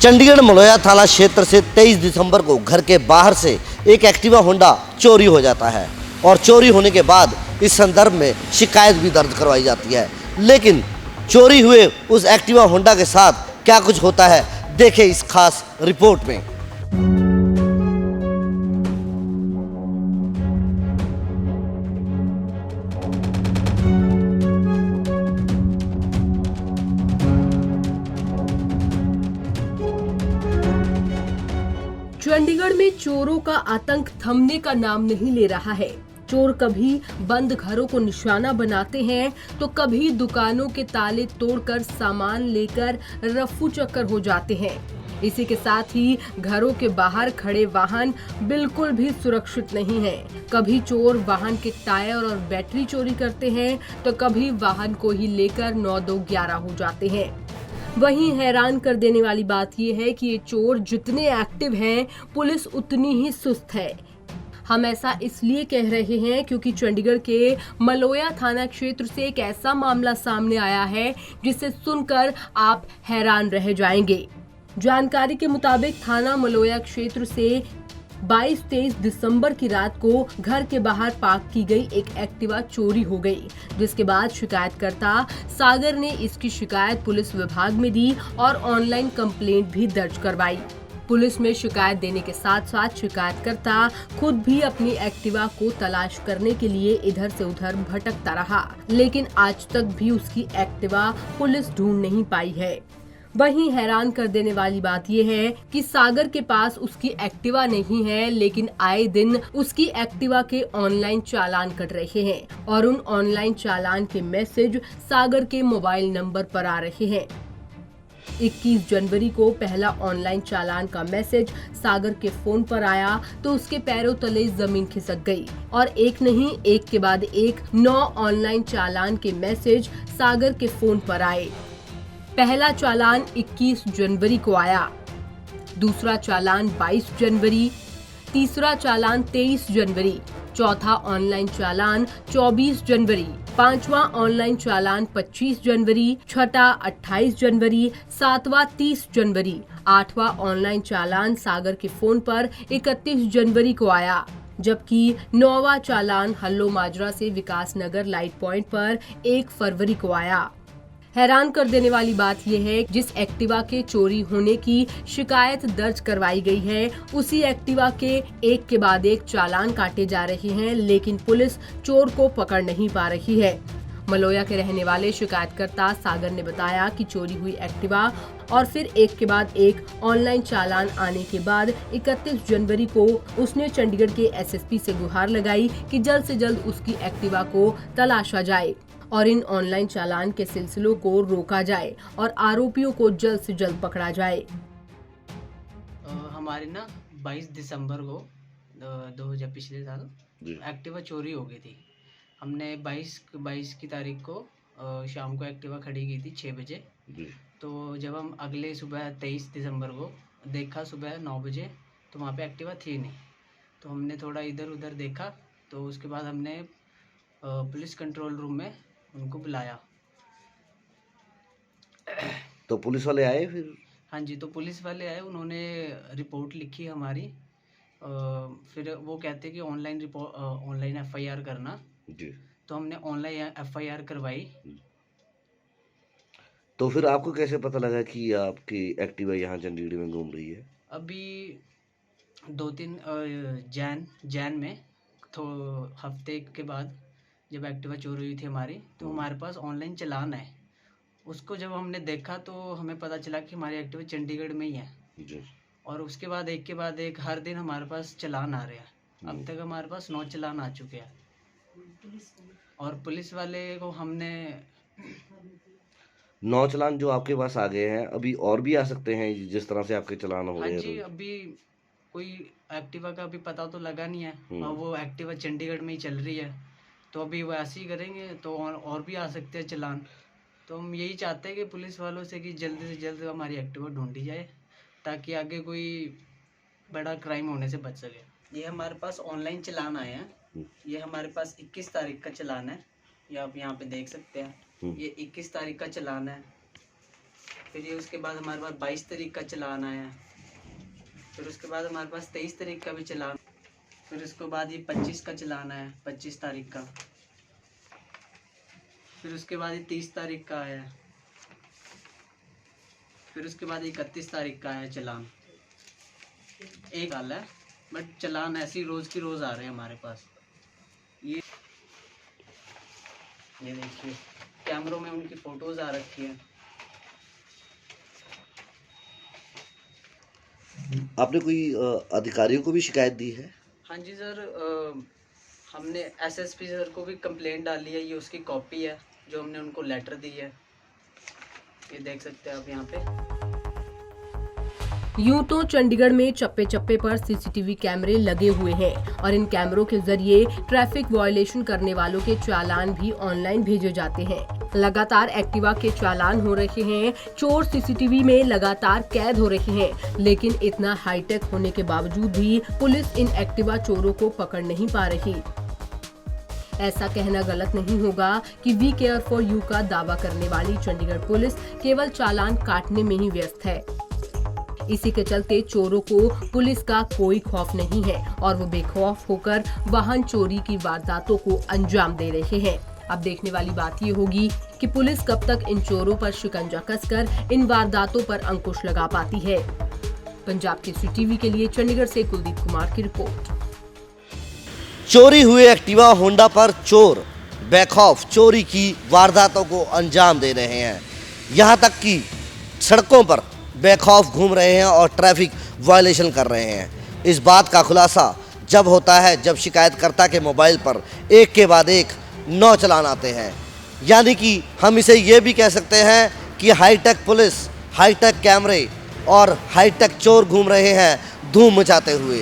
चंडीगढ़ मलोया थाना क्षेत्र से 23 दिसंबर को घर के बाहर से एक एक्टिवा होंडा चोरी हो जाता है और चोरी होने के बाद इस संदर्भ में शिकायत भी दर्ज करवाई जाती है। लेकिन चोरी हुए उस एक्टिवा होंडा के साथ क्या कुछ होता है, देखें इस खास रिपोर्ट में। चंडीगढ़ में चोरों का आतंक थमने का नाम नहीं ले रहा है। चोर कभी बंद घरों को निशाना बनाते हैं तो कभी दुकानों के ताले तोड़कर सामान लेकर रफू चक्कर हो जाते हैं। इसी के साथ ही घरों के बाहर खड़े वाहन बिल्कुल भी सुरक्षित नहीं हैं। कभी चोर वाहन के टायर और बैटरी चोरी करते हैं तो कभी वाहन को ही लेकर 9-2-11 हो जाते हैं। वहीं हैरान कर देने वाली बात यह है कि ये चोर जितने एक्टिव हैं, पुलिस उतनी ही सुस्त है। हम ऐसा इसलिए कह रहे हैं क्योंकि चंडीगढ़ के मलोया थाना क्षेत्र से एक ऐसा मामला सामने आया है जिसे सुनकर आप हैरान रह जाएंगे। जानकारी के मुताबिक थाना मलोया क्षेत्र से 22-23 दिसंबर की रात को घर के बाहर पार्क की गई एक एक्टिवा चोरी हो गई, जिसके बाद शिकायतकर्ता सागर ने इसकी शिकायत पुलिस विभाग में दी और ऑनलाइन कंप्लेंट भी दर्ज करवाई। पुलिस में शिकायत देने के साथ साथ शिकायतकर्ता खुद भी अपनी एक्टिवा को तलाश करने के लिए इधर से उधर भटकता रहा, लेकिन आज तक भी उसकी एक्टिवा पुलिस ढूंढ नहीं पाई है। वहीं हैरान कर देने वाली बात यह है कि सागर के पास उसकी एक्टिवा नहीं है, लेकिन आए दिन उसकी एक्टिवा के ऑनलाइन चालान कट रहे हैं और उन ऑनलाइन चालान के मैसेज सागर के मोबाइल नंबर पर आ रहे हैं। 21 जनवरी को पहला ऑनलाइन चालान का मैसेज सागर के फोन पर आया तो उसके पैरों तले जमीन खिसक गई और एक नहीं, एक के बाद एक 9 ऑनलाइन चालान के मैसेज सागर के फोन पर आए। पहला चालान 21 जनवरी को आया, दूसरा चालान 22 जनवरी, तीसरा चालान 23 जनवरी, चौथा ऑनलाइन चालान 24 जनवरी, पांचवा ऑनलाइन चालान 25 जनवरी, छठा 28 जनवरी, सातवां 30 जनवरी, आठवां ऑनलाइन चालान सागर के फोन पर 31 जनवरी को आया, जबकि 9वां चालान हल्लो माजरा से विकास नगर लाइट पॉइंट पर 1 फरवरी को आया। हैरान कर देने वाली बात यह है, जिस एक्टिवा के चोरी होने की शिकायत दर्ज करवाई गई है, उसी एक्टिवा के एक के बाद एक चालान काटे जा रहे हैं, लेकिन पुलिस चोर को पकड़ नहीं पा रही है। मलोया के रहने वाले शिकायतकर्ता सागर ने बताया कि चोरी हुई एक्टिवा और फिर एक के बाद एक ऑनलाइन चालान आने के बाद 31 जनवरी को उसने चंडीगढ़ के एसएसपी से गुहार लगाई कि जल्द से जल्द उसकी एक्टिवा को तलाशा जाए और इन ऑनलाइन चालान के सिलसिलों को रोका जाए और आरोपियों को जल्द से जल्द पकड़ा जाए। हमारे ना 22 दिसंबर को 2000 पिछले साल एक्टिवा चोरी हो गई थी। हमने 22 की तारीख को शाम को एक्टिवा खड़ी की थी 6 बजे। तो जब हम अगले सुबह 23 दिसंबर को देखा सुबह 9 बजे, तो वहाँ पे एक्टिवा थी नहीं। तो हमने थोड़ा इधर उधर देखा, तो उसके बाद हमने पुलिस कंट्रोल रूम में उनको बुलाया। तो पुलिस वाले आए फिर? हाँ जी, तो पुलिस वाले आए, उन्होंने रिपोर्ट लिखी हमारी। फिर वो कहते कि ऑनलाइन एफआईआर करना जी। तो हमने ऑनलाइन एफआईआर करवाई। तो फिर आपको कैसे पता लगा कि आपकी एक्टिवा यहाँ चंडीगढ़ में घूम रही है? अभी 2-3 जैन में हफ्ते के बाद जब एक्टिवा चोरी हुई थी हमारी, तो हमारे पास ऑनलाइन चालान है। उसको जब हमने देखा तो हमें पता चला कि हमारी एक्टिवा चंडीगढ़ में ही है जी। और उसके बाद एक के बाद एक हर दिन हमारे पास चालान आ रहे हैं। अब तक हमारे पास 9 चालान आ चुके हैं और पुलिस वाले को हमने 9 चालान जो आपके पास आ गए हैं, अभी और भी आ सकते हैं जिस तरह से आपके चालान हो रहे हैं? हाँ जी, अभी कोई एक्टिवा का अभी पता तो लगा नहीं है और वो एक्टिवा चंडीगढ़ में ही चल रही है, तो अभी वो ऐसे ही करेंगे तो और भी आ सकते हैं चालान। तो हम यही चाहते हैं कि पुलिस वालों से कि जल्दी से जल्द हमारी एक्टिवा ढूंढी जाए ताकि आगे कोई बड़ा क्राइम होने से बच सके। ये हमारे पास ऑनलाइन चालान आए हैं। ये हमारे पास 21 तारीख का चालान है, ये आप यहाँ पे देख सकते हैं। ये 21 तारीख का चालान है। फिर ये उसके बाद हमारे पास 22 तारीख का चालान आया। फिर उसके बाद हमारे पास 23 तारीख का भी चालान। फिर उसके बाद ये 25 का चालान आया, 25 तारीख का। फिर उसके बाद ये 30 तारीख का आया। फिर उसके बाद 31 तारीख का आया चालान। एक साल है, बट चालान ऐसे ही रोज़ की रोज़ आ रहे हैं हमारे पास। ये देखिए कैमरों में उनकी फ़ोटोज़ आ रखी है। आपने कोई अधिकारियों को भी शिकायत दी है? हाँ जी सर, हमने एसएसपी सर को भी कंप्लेंट डाली है। ये उसकी कॉपी है जो हमने उनको लेटर दी है। ये देख सकते हैं आप यहाँ पे। यूं तो चंडीगढ़ में चप्पे चप्पे पर सीसीटीवी कैमरे लगे हुए हैं और इन कैमरों के जरिए ट्रैफिक वायलेशन करने वालों के चालान भी ऑनलाइन भेजे जाते हैं। लगातार एक्टिवा के चालान हो रहे हैं, चोर सीसीटीवी में लगातार कैद हो रहे हैं, लेकिन इतना हाईटेक होने के बावजूद भी पुलिस इन एक्टिवा चोरों को पकड़ नहीं पा रही। ऐसा कहना गलत नहीं होगा कि वी केयर फॉर यू का दावा करने वाली चंडीगढ़ पुलिस केवल चालान काटने में ही व्यस्त है। इसी के चलते चोरों को पुलिस का कोई खौफ नहीं है और वो बेखौफ होकर वाहन चोरी की वारदातों को अंजाम दे रहे हैं। अब देखने वाली बात ये होगी कि पुलिस कब तक इन चोरों पर शिकंजा कसकर इन वारदातों पर अंकुश लगा पाती है। पंजाब केसरी टीवी के लिए चंडीगढ़ से कुलदीप कुमार की रिपोर्ट। चोरी हुए एक्टिवा होंडा पर चोर बेखौफ चोरी की वारदातों को अंजाम दे रहे हैं। यहाँ तक कि सड़कों पर बेखौफ घूम रहे हैं और ट्रैफिक वायलेशन कर रहे हैं। इस बात का खुलासा जब होता है जब शिकायतकर्ता के मोबाइल पर एक के बाद एक 9 चालान आते हैं। यानी कि हम इसे ये भी कह सकते हैं कि हाईटेक पुलिस, हाईटेक कैमरे और हाईटेक चोर घूम रहे हैं धूम मचाते हुए।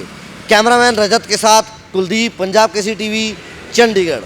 कैमरामैन रजत के साथ कुलदीप, पंजाब केसरी टीवी, चंडीगढ़।